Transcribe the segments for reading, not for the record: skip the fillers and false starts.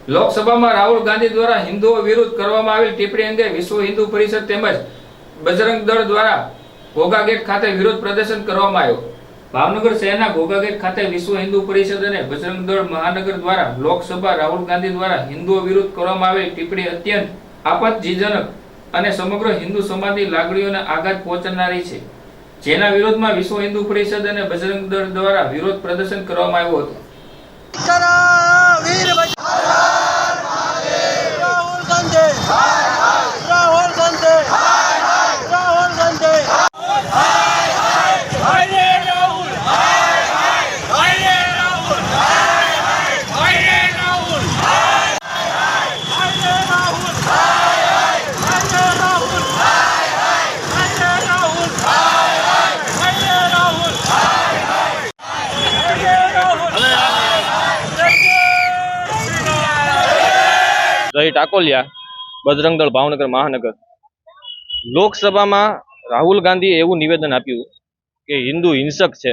લોકસભામાં રાહુલ ગાંધી દ્વારા હિન્દુઓ વિરુદ્ધ કરવામાં આવેલ ટિપ્પણી અંગે વિશ્વ હિન્દુ પરિષદ તેમજ બજરંગ દળ દ્વારા ઘોઘા ગેટ ખાતે વિરોધ પ્રદર્શન કરવામાં આવ્યું। ભાવનગર શહેરના ઘોઘા ગેટ ખાતે વિશ્વ હિન્દુ પરિષદ અને બજરંગ દળ મહાનગર દ્વારા લોકસભા રાહુલ ગાંધી દ્વારા હિન્દુઓ વિરુદ્ધ કરવામાં આવેલ ટિપ્પણી અત્યંત આપત્તિજનક અને સમગ્ર હિન્દુ સમાજની લાગણીઓને આઘાત પહોંચાડનારી છે, જેના વિરોધમાં વિશ્વ હિન્દુ પરિષદ અને બજરંગ દળ દ્વારા વિરોધ પ્રદર્શન કરવામાં આવ્યું હતું। જય ટાકોલિયા, બજરંગ દળ ભાવનગર મહાનગર। લોકસભામાં રાહુલ ગાંધીએ એવું નિવેદન આપ્યું કે હિન્દુ હિંસક છે।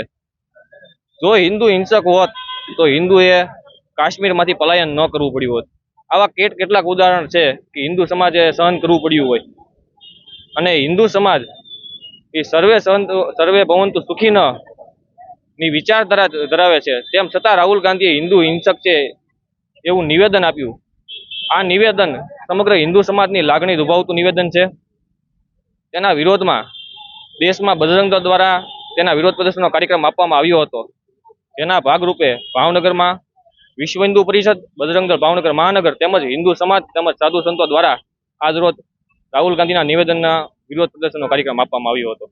જો હિન્દુ હિંસક હોત તો હિન્દુએ કાશ્મીરમાંથી પલાયન ન કરવું પડ્યું હોત। આવા કેટલાક ઉદાહરણ છે કે હિન્દુ સમાજે સહન કરવું પડ્યું હોય, અને હિન્દુ સમાજ એ સર્વે ભવંતુ સુખી ની વિચારધારા ધરાવે છે, તેમ છતાં રાહુલ ગાંધીએ હિન્દુ હિંસક છે એવું નિવેદન આપ્યું। આ નિવેદન સમગ્ર હિન્દુ સમાજની લાગણી દુભાવતું નિવેદન છે। તેના વિરોધમાં દેશમાં બજરંગ દળ દ્વારા તેના વિરોધ પ્રદર્શનનો કાર્યક્રમ આપવામાં આવ્યો હતો, જેના ભાગરૂપે ભાવનગરમાં વિશ્વ હિન્દુ પરિષદ, બજરંગ દળ ભાવનગર મહાનગર તેમજ હિન્દુ સમાજ તેમજ સાધુ સંતો દ્વારા આજરોજ રાહુલ ગાંધીના નિવેદનના વિરોધ પ્રદર્શનનો કાર્યક્રમ આપવામાં આવ્યો હતો।